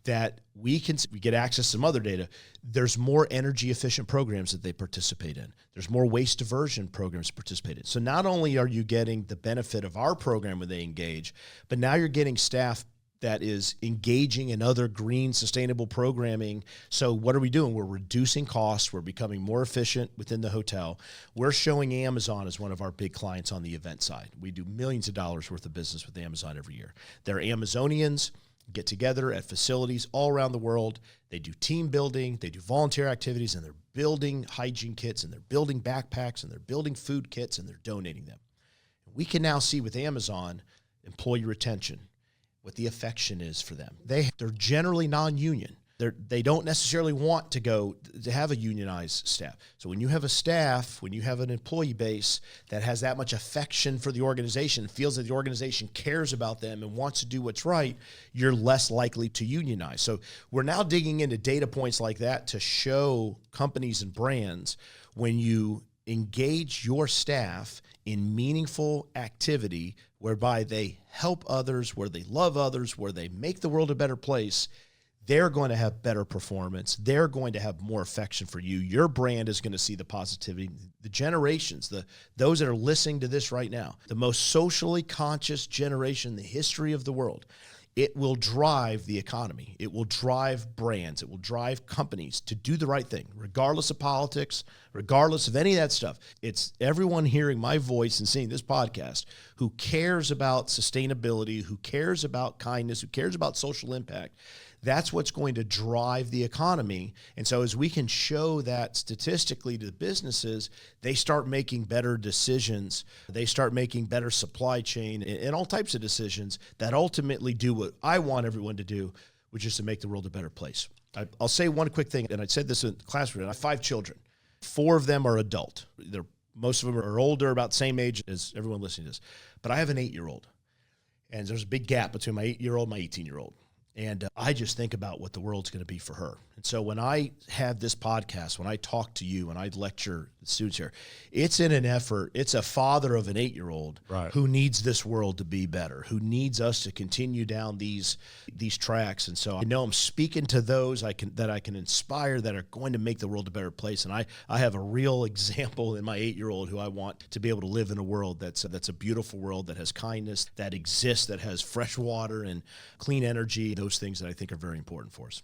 Speaker 2: that we get access to some other data. There's more energy efficient programs that they participate in. There's more waste diversion programs to participate in. So not only are you getting the benefit of our program when they engage, but now you're getting staff that is engaging in other green, sustainable programming. So what are we doing? We're reducing costs. We're becoming more efficient within the hotel. We're showing Amazon as one of our big clients on the event side. We do millions of dollars worth of business with Amazon every year. They're Amazonians, get together at facilities all around the world. They do team building, they do volunteer activities, and they're building hygiene kits, and they're building backpacks, and they're building food kits, and they're donating them. We can now see with Amazon employee retention, what the affection is for them. They're generally non-union. They don't necessarily want to have a unionized staff. So when you have a staff, when you have an employee base that has that much affection for the organization, feels that the organization cares about them and wants to do what's right, you're less likely to unionize. So we're now digging into data points like that to show companies and brands when you engage your staff in meaningful activity whereby they help others, where they love others, where they make the world a better place, they're going to have better performance. They're going to have more affection for you. Your brand is going to see the positivity. The generations, those that are listening to this right now, the most socially conscious generation in the history of the world, it will drive the economy. It will drive brands. It will drive companies to do the right thing, regardless of politics, regardless of any of that stuff. It's everyone hearing my voice and seeing this podcast who cares about sustainability, who cares about kindness, who cares about social impact. That's what's going to drive the economy. And so as we can show that statistically to the businesses, they start making better decisions. They start making better supply chain and all types of decisions that ultimately do what I want everyone to do, which is to make the world a better place. I'll say one quick thing, and I said this in classroom. I have 5 children. 4 of them are adult. Most of them are older, about the same age as everyone listening to this. But I have an 8-year-old. And there's a big gap between my 8-year-old and my 18-year-old. And I just think about what the world's going to be for her. And so when I have this podcast, when I talk to you, when I lecture the students here, it's in an effort. It's a father of an 8-year-old who needs this world to be better, who needs us to continue down these tracks. And so I know I'm speaking to those that I can inspire, that are going to make the world a better place. And I have a real example in my 8-year-old who I want to be able to live in a world that's a beautiful world, that has kindness, that exists, that has fresh water and clean energy, those things that I think are very important for us.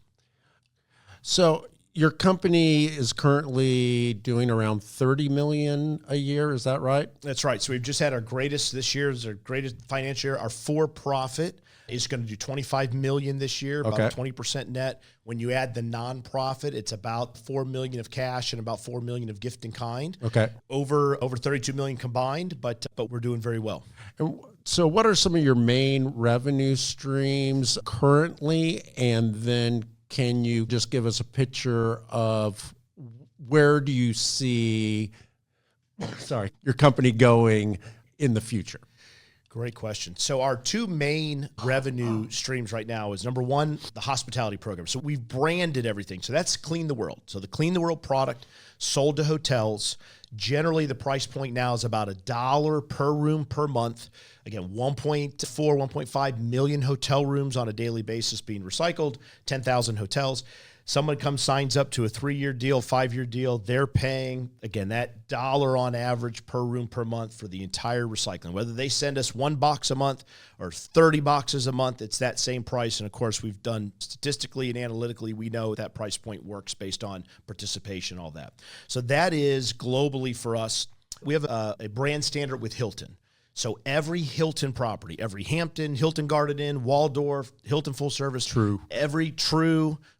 Speaker 1: So your company is currently doing around $30 million a year. Is that right?
Speaker 2: That's right. So we've just had this year is our greatest financial year. Our for-profit is going to do $25 million this year, about 20% net. When you add the nonprofit, it's about $4 million of cash and about $4 million of gift in kind.
Speaker 1: Okay.
Speaker 2: Over $32 million combined, but we're doing very well.
Speaker 1: And so what are some of your main revenue streams currently? And then can you just give us a picture of where do you see, your company going in the future?
Speaker 2: Great question. So our two main revenue streams right now is, number one, the hospitality program. So we've branded everything. So that's Clean the World. So the Clean the World product sold to hotels. Generally, the price point now is about $1 per room per month. Again, 1.5 million hotel rooms on a daily basis being recycled, 10,000 hotels. Someone comes, signs up to a 3-year deal, 5-year deal. They're paying, again, that $1 on average per room per month for the entire recycling. Whether they send us 1 box a month or 30 boxes a month, it's that same price. And of course, we've done statistically and analytically, we know that price point works based on participation, all that. So that is globally for us. We have a brand standard with Hilton. So every Hilton property, every Hampton, Hilton Garden Inn, Waldorf, Hilton Full Service,
Speaker 1: True,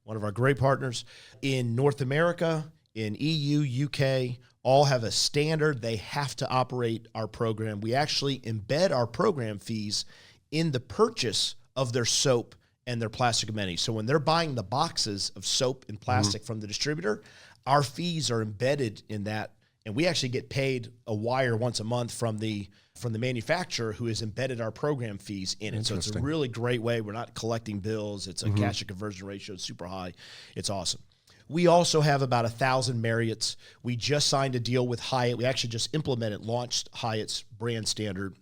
Speaker 2: one of our great partners in North America, in EU, UK, all have a standard. They have to operate our program. We actually embed our program fees in the purchase of their soap and their plastic amenities. So when they're buying the boxes of soap and plastic from the distributor, our fees are embedded in that. And we actually get paid a wire once a month from the manufacturer who has embedded our program fees in it. So it's a really great way. We're not collecting bills. It's a cash to conversion ratio. It's super high. It's awesome. We also have about 1,000 Marriotts. We just signed a deal with Hyatt. We actually just launched Hyatt's brand standard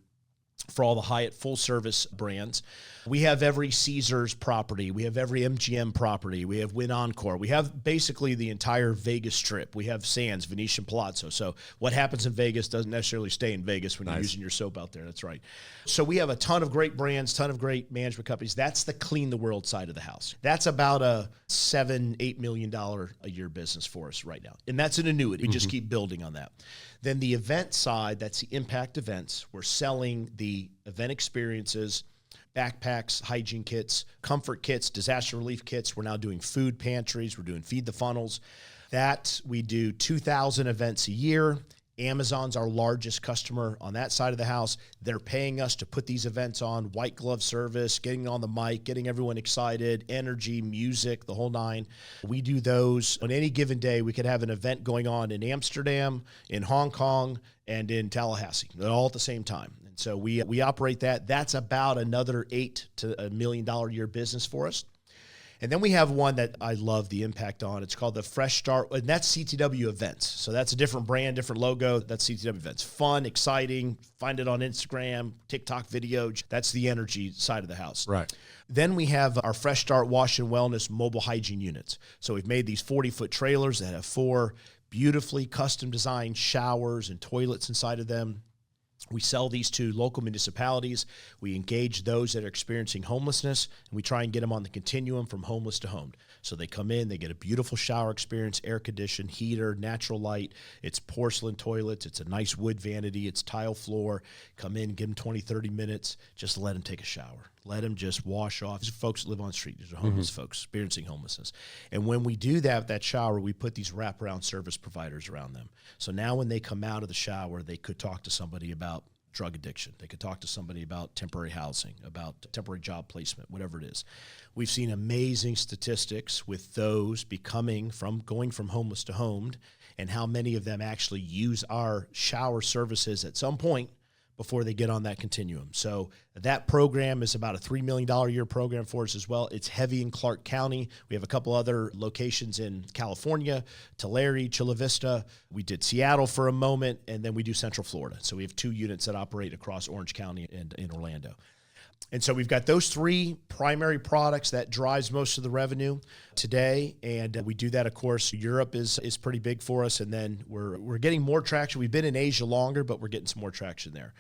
Speaker 2: for all the Hyatt full service brands. We have every Caesars property. We have every MGM property. We have Wynn Encore. We have basically the entire Vegas Strip. We have Sands, Venetian Palazzo. So what happens in Vegas doesn't necessarily stay in Vegas when you're using your soap out there. That's right. So we have a ton of great brands, ton of great management companies. That's the Clean the World side of the house. That's about a $7-8 million a year business for us right now. And that's an annuity. We just keep building on that. Then the event side, that's the impact events. We're selling the event experiences, backpacks, hygiene kits, comfort kits, disaster relief kits. We're now doing food pantries. We're doing Feed the Funnels. That we do 2,000 events a year. Amazon's our largest customer on that side of the house. They're paying us to put these events on, white glove service, getting on the mic, getting everyone excited, energy, music, the whole nine. We do those on any given day. We could have an event going on in Amsterdam, in Hong Kong, and in Tallahassee, all at the same time. And so we operate that. That's about another $8 to $1 million a year business for us. And then we have one that I love the impact on. It's called the Fresh Start, and that's CTW Events. So that's a different brand, different logo. That's CTW Events. Fun, exciting. Find it on Instagram, TikTok video. That's the energy side of the house.
Speaker 1: Right.
Speaker 2: Then we have our Fresh Start Wash and Wellness mobile hygiene units. So we've made these 40-foot trailers that have 4 beautifully custom designed showers and toilets inside of them. We sell these to local municipalities. We engage those that are experiencing homelessness, and we try and get them on the continuum from homeless to homed. So they come in, they get a beautiful shower experience, air conditioned, heater, natural light. It's porcelain toilets. It's a nice wood vanity. It's tile floor. Come in, give them 20, 30 minutes. Just let them take a shower. Let them just wash off. These are folks that live on the street. These are homeless folks experiencing homelessness. And when we do that shower, we put these wraparound service providers around them. So now when they come out of the shower, they could talk to somebody about drug addiction. They could talk to somebody about temporary housing, about temporary job placement, whatever it is. We've seen amazing statistics with those going from homeless to homed, and how many of them actually use our shower services at some point before they get on that continuum. So that program is about a $3 million a year program for us as well. It's heavy in Clark County. We have a couple other locations in California, Tulare, Chula Vista. We did Seattle for a moment, and then we do Central Florida. So we have 2 units that operate across Orange County and in Orlando. And so we've got those 3 primary products that drives most of the revenue today. And we do that, of course. Europe is pretty big for us. And then we're getting more traction. We've been in Asia longer, but we're getting some more traction there.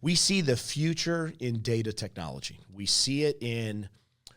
Speaker 2: We see the future in data technology. We see it in,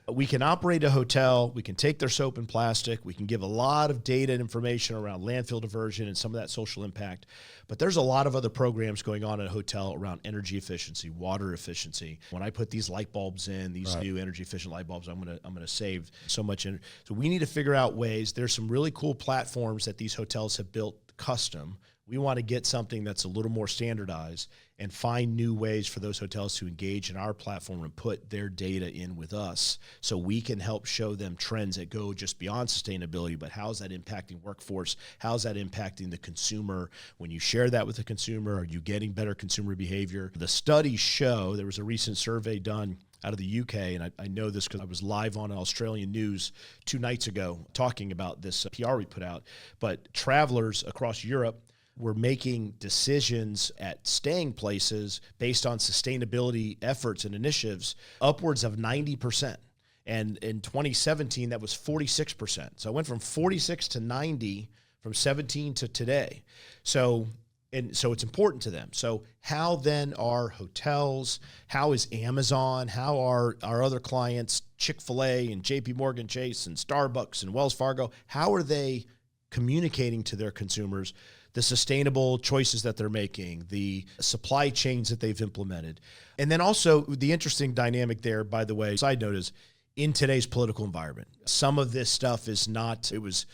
Speaker 2: we can operate a hotel, we can take their soap and plastic, we can give a lot of data and information around landfill diversion and some of that social impact. But there's a lot of other programs going on in a hotel around energy efficiency, water efficiency. When I put these light bulbs in, these new energy efficient light bulbs, I'm gonna save so much energy. So we need to figure out ways. There's some really cool platforms that these hotels have built custom. We want to get something that's a little more standardized and find new ways for those hotels to engage in our platform and put their data in with us so we can help show them trends that go just beyond sustainability, but how's that impacting workforce? How's that impacting the consumer? When you share that with the consumer, are you getting better consumer behavior? The studies show, there was a recent survey done out of the UK, and I know this because I was live on Australian news 2 nights ago talking about this PR we put out, but travelers across Europe were making decisions at staying places based on sustainability efforts and initiatives upwards of 90%. And in 2017, that was 46%. So I went from 46 to 90 from 17 to today. So it's important to them. So how then are hotels, how is Amazon, how are our other clients, Chick-fil-A and JP Morgan Chase and Starbucks and Wells Fargo, how are they communicating to their consumers the sustainable choices that they're making, the supply chains that they've implemented? And then also the interesting dynamic there, by the way, side note is in today's political environment, some of this stuff is not, it was,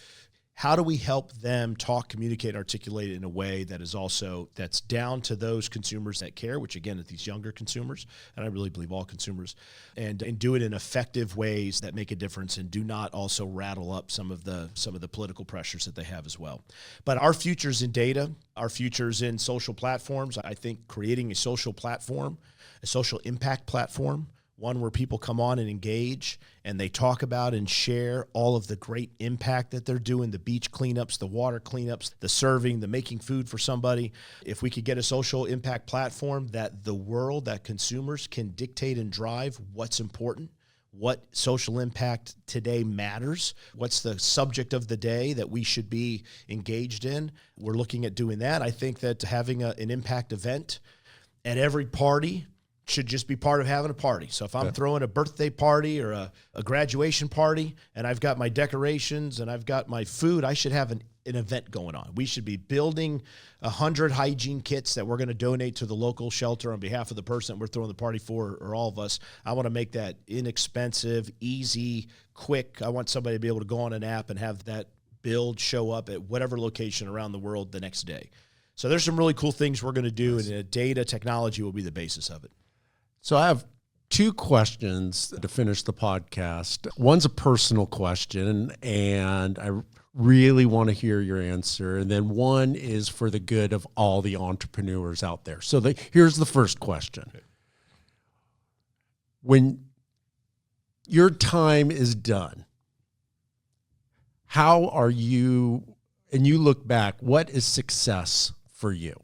Speaker 2: how do we help them talk, communicate, articulate it in a way that is also, that's down to those consumers that care, which again, are these younger consumers, and I really believe all consumers, and do it in effective ways that make a difference and do not also rattle up some of the political pressures that they have as well. But our future's in data, our future's in social platforms. I think creating a social platform, a social impact platform, one where people come on and engage and they talk about and share all of the great impact that they're doing, the beach cleanups, the water cleanups, the serving, the making food for somebody. If we could get a social impact platform that the world, that consumers can dictate and drive what's important, what social impact today matters, what's the subject of the day that we should be engaged in, we're looking at doing that. I think that having an impact event at every party should just be part of having a party. So if I'm throwing a birthday party or a graduation party and I've got my decorations and I've got my food, I should have an event going on. We should be building 100 hygiene kits that we're going to donate to the local shelter on behalf of the person that we're throwing the party for, or all of us. I want to make that inexpensive, easy, quick. I want somebody to be able to go on an app and have that build show up at whatever location around the world the next day. So there's some really cool things we're going to do, and data technology will be the basis of it.
Speaker 1: So I have 2 questions to finish the podcast. One's a personal question, and I really want to hear your answer. And then one is for the good of all the entrepreneurs out there. So here's the first question. When your time is done, how are you, and you look back, what is success for you?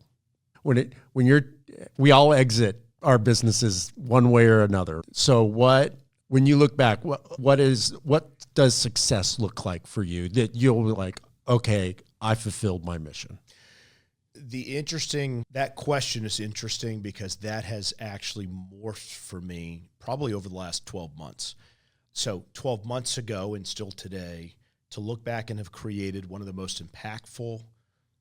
Speaker 1: We all exit our businesses one way or another. So when you look back, what does success look like for you that you'll be like, okay, I fulfilled my mission?
Speaker 2: That question is interesting because that has actually morphed for me probably over the last 12 months. So 12 months ago and still today, to look back and have created one of the most impactful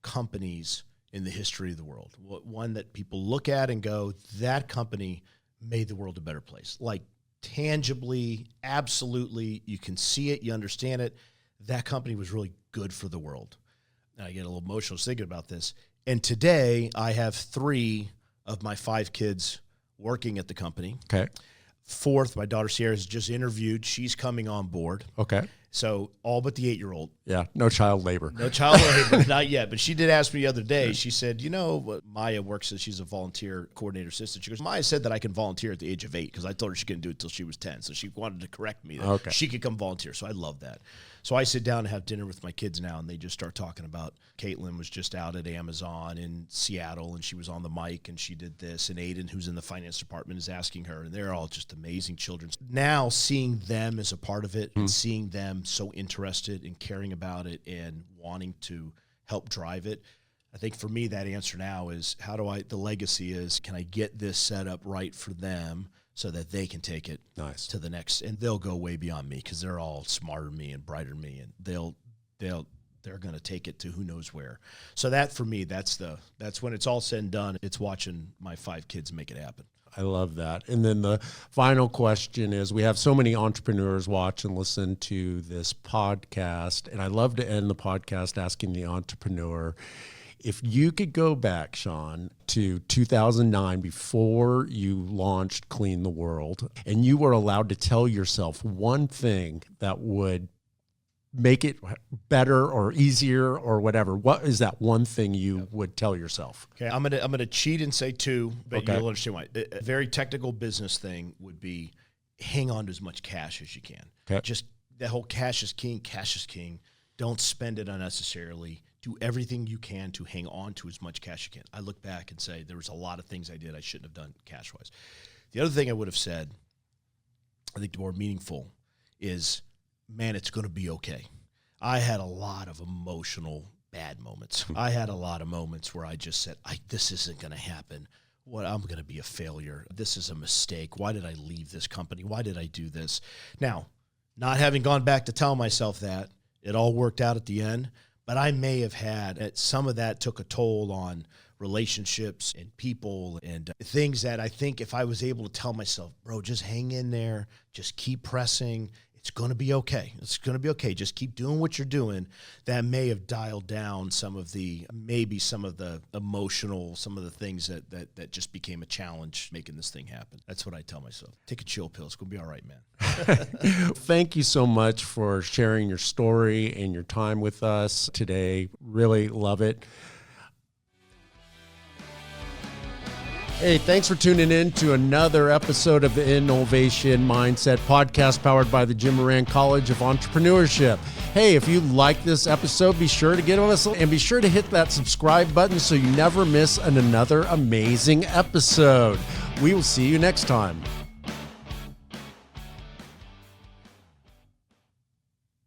Speaker 2: companies in the history of the world. One that people look at and go, that company made the world a better place. Like tangibly, absolutely, you can see it, you understand it. That company was really good for the world. And I get a little emotional thinking about this. And today I have 3 of my 5 kids working at the company.
Speaker 1: Okay.
Speaker 2: 4th, my daughter Sierra is just interviewed. She's coming on board.
Speaker 1: Okay.
Speaker 2: So all but the 8-year-old.
Speaker 1: Yeah, no child labor.
Speaker 2: No child labor, not yet. But she did ask me the other day. She said, Maya works as she's a volunteer coordinator assistant. She goes, Maya said that I can volunteer at the age of 8 because I told her she couldn't do it until she was 10. So she wanted to correct me that she could come volunteer. So I love that. So I sit down and have dinner with my kids now, and they just start talking about Caitlin was just out at Amazon in Seattle, and she was on the mic, and she did this. And Aiden, who's in the finance department, is asking her, and they're all just amazing children. Now seeing them as a part of it and seeing them so interested and caring about it and wanting to help drive it, I think for me that answer now is the legacy is, can I get this set up right for them so that they can take it to the next, and they'll go way beyond me because they're all smarter than me and brighter than me, and they're going to take it to who knows where. So that for me, that's when it's all said and done, it's watching my 5 kids make it happen.
Speaker 1: I love that. And then the final question is, we have so many entrepreneurs watch and listen to this podcast, and I love to end the podcast asking the entrepreneur, if you could go back, Shawn, to 2009, before you launched Clean the World, and you were allowed to tell yourself one thing that would make it better or easier or whatever, what is that one thing you would tell yourself?
Speaker 2: Okay, I'm gonna cheat and say 2, but you'll understand why. A very technical business thing would be hang on to as much cash as you can.
Speaker 1: Okay.
Speaker 2: Just the whole cash is king, cash is king. Don't spend it unnecessarily. Do everything you can to hang on to as much cash you can. I look back and say there was a lot of things I did I shouldn't have done cash-wise. The other thing I would have said, I think the more meaningful, is, man, it's going to be okay. I had a lot of emotional bad moments. I had a lot of moments where I just said, this isn't going to happen. I'm going to be a failure. This is a mistake. Why did I leave this company? Why did I do this? Now, not having gone back to tell myself that, it all worked out at the end, but I may have had, some of that took a toll on relationships and people and things that I think if I was able to tell myself, bro, just hang in there, just keep pressing, it's going to be okay. It's going to be okay. Just keep doing what you're doing. That may have dialed down some of the emotional, some of the things that just became a challenge making this thing happen. That's what I tell myself. Take a chill pill. It's going to be all right, man.
Speaker 1: Thank you so much for sharing your story and your time with us today. Really love it. Hey, thanks for tuning in to another episode of the InNOLEvation Mindset Podcast, powered by the Jim Moran College of Entrepreneurship. Hey, if you like this episode, be sure to give us and be sure to hit that subscribe button so you never miss another amazing episode. We will see you next time.